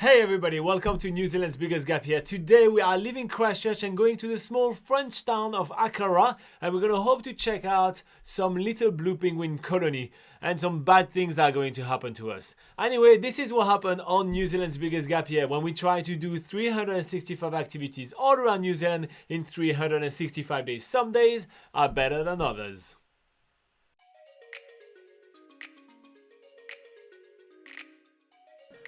Hey everybody, welcome to New Zealand's biggest gap here. Today we are leaving Christchurch and going to the small French town of Akaroa, and we're going to hope to check out some little blue penguin colony, and some bad things are going to happen to us. Anyway, this is what happened on New Zealand's biggest gap here when we try to do 365 activities all around New Zealand in 365 days. Some days are better than others.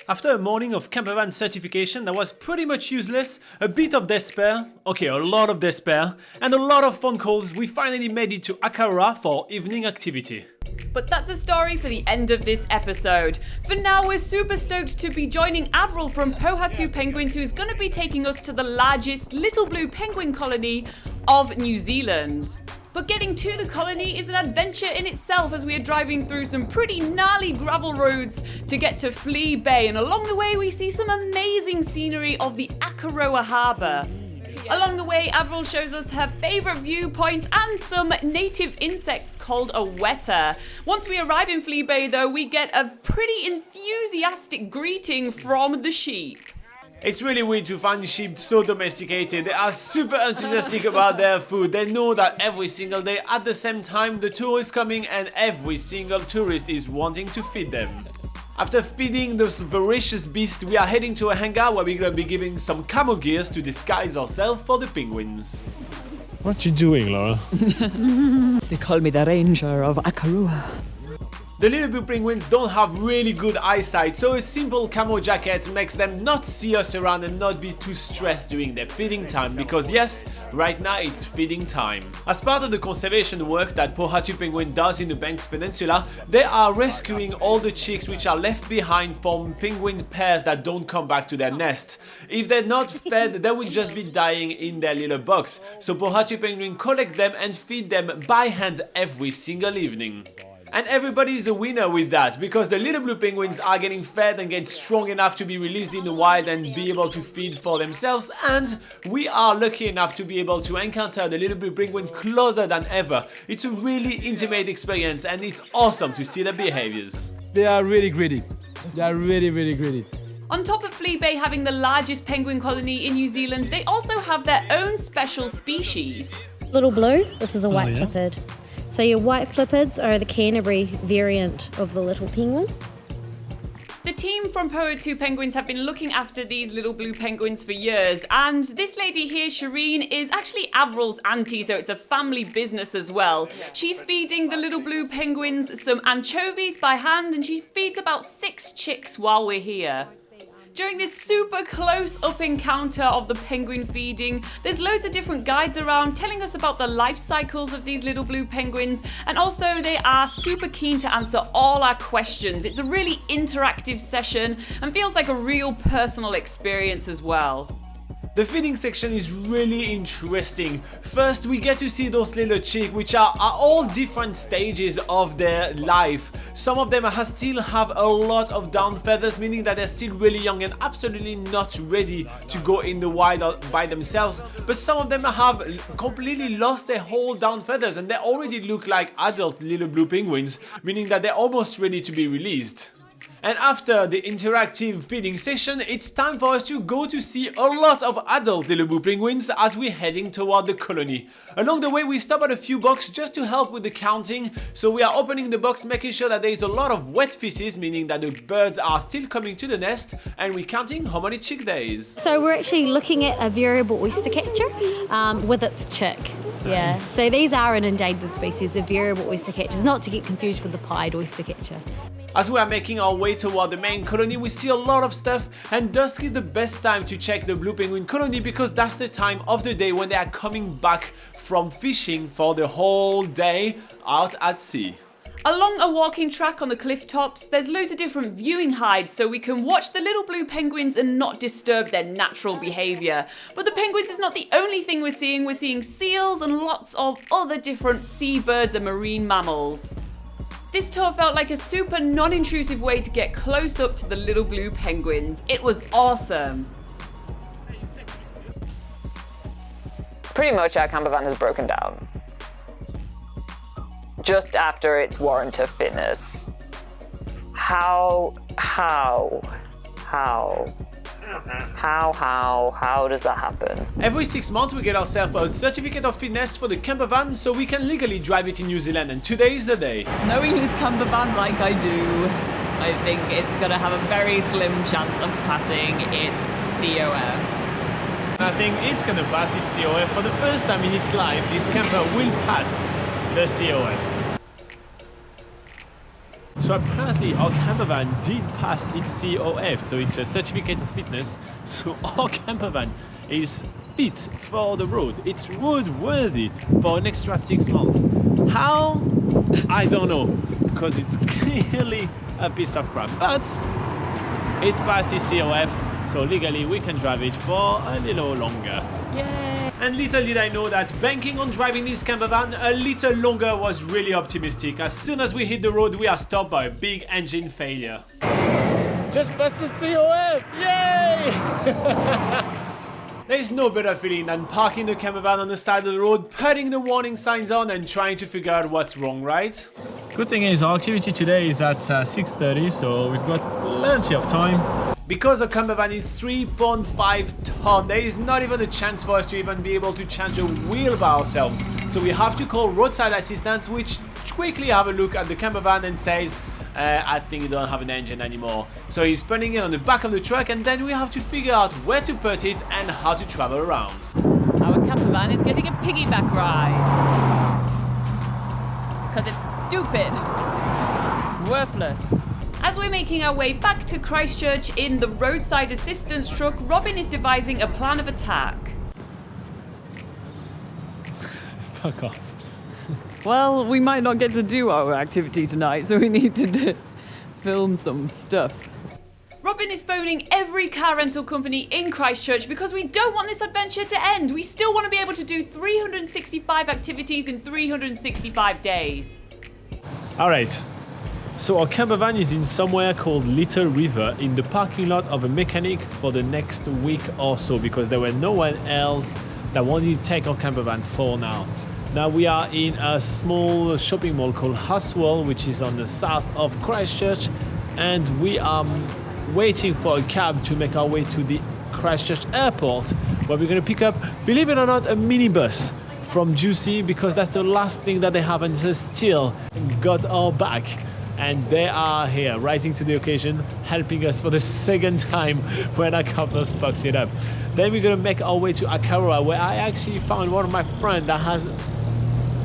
After a morning of Campervan certification that was pretty much useless, a bit of despair, okay, a lot of despair, and a lot of phone calls, we finally made it to Akaroa for evening activity. But that's a story for the end of this episode. For now, we're super stoked to be joining Avril from Pohatu Penguins, who's going to be taking us to the largest little blue penguin colony of New Zealand. But getting to the colony is an adventure in itself as we are driving through some pretty gnarly gravel roads to get to Flea Bay, and along the way we see some amazing scenery of the Akaroa harbour. Along the way, Avril shows us her favourite viewpoints and some native insects called a wetter. Once we arrive in Flea Bay though, we get a pretty enthusiastic greeting from the sheep. It's really weird to find sheep so domesticated. They are super enthusiastic about their food. They know that every single day at the same time the tour is coming and every single tourist is wanting to feed them. After feeding those voracious beasts, we are heading to a hangar where we're gonna be giving some camo gears to disguise ourselves for the penguins. What you doing, Laura? They call me the Ranger of Akaroa. The little blue penguins don't have really good eyesight, so a simple camo jacket makes them not see us around and not be too stressed during their feeding time, because yes, right now it's feeding time. As part of the conservation work that Pohatu Penguin does in the Banks Peninsula, they are rescuing all the chicks which are left behind from penguin pairs that don't come back to their nest. If they're not fed, they will just be dying in their little box, so Pohatu Penguin collect them and feed them by hand every single evening. And everybody is a winner with that, because the little blue penguins are getting fed and get strong enough to be released in the wild and be able to feed for themselves, and we are lucky enough to be able to encounter the little blue penguin closer than ever. It's a really intimate experience and it's awesome to see their behaviors. They are really greedy. They are really greedy. On top of Flea Bay having the largest penguin colony in New Zealand, they also have their own special species. Little blue, this is a white flippard. So your white flippards are the Canterbury variant of the little penguin. The team from Pohatu Penguins have been looking after these little blue penguins for years, and this lady here, Shireen, is actually Avril's auntie, so it's a family business as well. She's feeding the little blue penguins some anchovies by hand, and she feeds about 6 chicks while we're here. During this super close-up encounter of the penguin feeding, there's loads of different guides around telling us about the life cycles of these little blue penguins, and also they are super keen to answer all our questions. It's a really interactive session and feels like a real personal experience as well. The feeding section is really interesting. First, we get to see those little chicks, which are all different stages of their life. Some of them still have a lot of down feathers, meaning that they're still really young and absolutely not ready to go in the wild by themselves. But some of them have completely lost their whole down feathers and they already look like adult little blue penguins, meaning that they're almost ready to be released. And after the interactive feeding session, it's time for us to go to see a lot of adult little blue penguins as we're heading toward the colony. Along the way, we stop at a few boxes just to help with the counting. So we are opening the box, making sure that there is a lot of wet feces, meaning that the birds are still coming to the nest, and we're counting how many chick there is. So we're actually looking at a variable oyster catcher with its chick. Yeah, so these are an endangered species, the variable oyster catchers, not to get confused with the pied oyster catcher. As we are making our way toward the main colony, we see a lot of stuff, and dusk is the best time to check the blue penguin colony because that's the time of the day when they are coming back from fishing for the whole day out at sea. Along a walking track on the cliff tops, there's loads of different viewing hides so we can watch the little blue penguins and not disturb their natural behaviour. But the penguins is not the only thing we're seeing seals and lots of other different seabirds and marine mammals. This tour felt like a super non-intrusive way to get close up to the little blue penguins. It was awesome. Pretty much our campervan has broken down. Just after its warrant of fitness. How? How does that happen? Every 6 months we get ourselves a certificate of fitness for the campervan so we can legally drive it in New Zealand, and today is the day. Knowing this campervan like I do, I think it's going to have a very slim chance of passing its COF. I think it's gonna pass its COF for the first time in its life. This camper will pass the COF. So apparently our campervan did pass its COF, so it's a certificate of fitness. So our campervan is fit for the road. It's roadworthy for an extra 6 months. How? I don't know, because it's clearly a piece of crap. But it's passed its COF. So legally we can drive it for a little longer. Yay! And little did I know that banking on driving this campervan a little longer was really optimistic. As soon as we hit the road, we are stopped by a big engine failure. Just passed the COF! Yay! There is no better feeling than parking the campervan on the side of the road, putting the warning signs on and trying to figure out what's wrong, right? Good thing is our activity today is at 6:30, so we've got plenty of time. Because the campervan is 3.5 ton, there is not even a chance for us to even be able to change a wheel by ourselves. So we have to call roadside assistance, which quickly have a look at the campervan and says, I think you don't have an engine anymore. So he's putting it on the back of the truck, and then we have to figure out where to put it and how to travel around. Our campervan is getting a piggyback ride. Because it's stupid. Worthless. As we're making our way back to Christchurch in the roadside assistance truck, Robin is devising a plan of attack. Fuck off. Well, we might not get to do our activity tonight, so we need to film some stuff. Robin is phoning every car rental company in Christchurch because we don't want this adventure to end. We still want to be able to do 365 activities in 365 days. Alright. So our campervan is in somewhere called Little River in the parking lot of a mechanic for the next week or so, because there were no one else that wanted to take our campervan for now. Now we are in a small shopping mall called Huswell, which is on the south of Christchurch, and we are waiting for a cab to make our way to the Christchurch airport, where we're going to pick up, believe it or not, a minibus from Juicy, because that's the last thing that they have, and they still got our back. And they are here, rising to the occasion, helping us for the second time when a couple fucks it up. Then we're gonna make our way to Akaroa, where I actually found one of my friends that has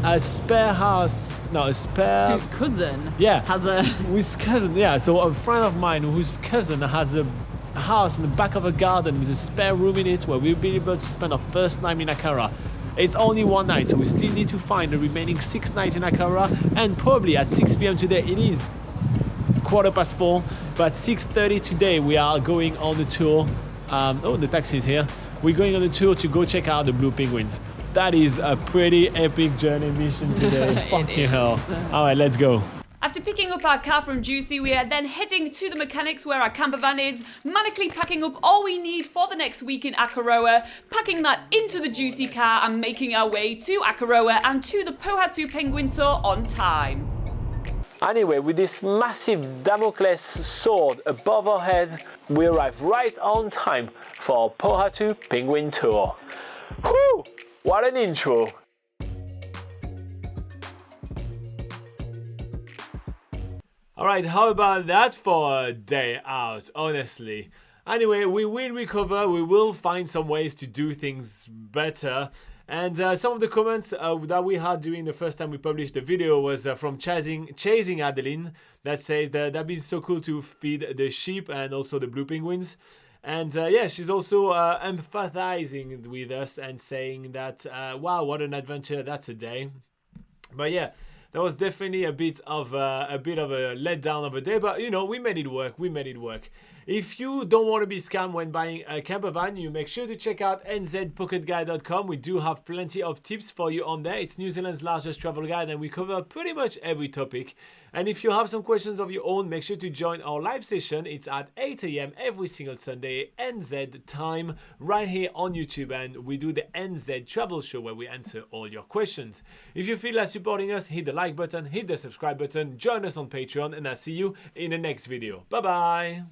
a spare house. No, a spare. Whose cousin? Yeah. Has a. Whose cousin? Yeah. So a friend of mine whose cousin has a house in the back of a garden with a spare room in it, where we'll be able to spend our first night in Akaroa. It's only one night, so we still need to find the remaining 6 nights in Akaroa, and probably at 6 p.m. today, it is 4:15, but 6:30 today we are going on the tour. Oh, the taxi is here. We're going on the tour to go check out the blue penguins. That is a pretty epic journey mission today. Fucking hell. Alright, let's go. After picking up our car from Juicy, we are then heading to the mechanics where our campervan is, manically packing up all we need for the next week in Akaroa, packing that into the Juicy car and making our way to Akaroa and to the Pohatu Penguin Tour on time. Anyway, with this massive Damocles sword above our heads, we arrive right on time for Pohatu Penguin Tour. Whew! What an intro! Alright, how about that for a day out, honestly? Anyway, we will recover, we will find some ways to do things better. And some of the comments that we had during the first time we published the video was from Chasing Adeline, that says that that'd be so cool to feed the sheep and also the blue penguins. And yeah, she's also empathizing with us and saying that, wow, what an adventure, that's a day. But yeah, that was definitely a bit of a letdown of a day, but you know, we made it work. If you don't want to be scammed when buying a campervan, you make sure to check out nzpocketguide.com. We do have plenty of tips for you on there. It's New Zealand's largest travel guide, and we cover pretty much every topic. And if you have some questions of your own, make sure to join our live session. It's at 8 a.m. every single Sunday, NZ time, right here on YouTube. And we do the NZ Travel Show where we answer all your questions. If you feel like supporting us, hit the like button, hit the subscribe button, join us on Patreon, and I'll see you in the next video. Bye-bye.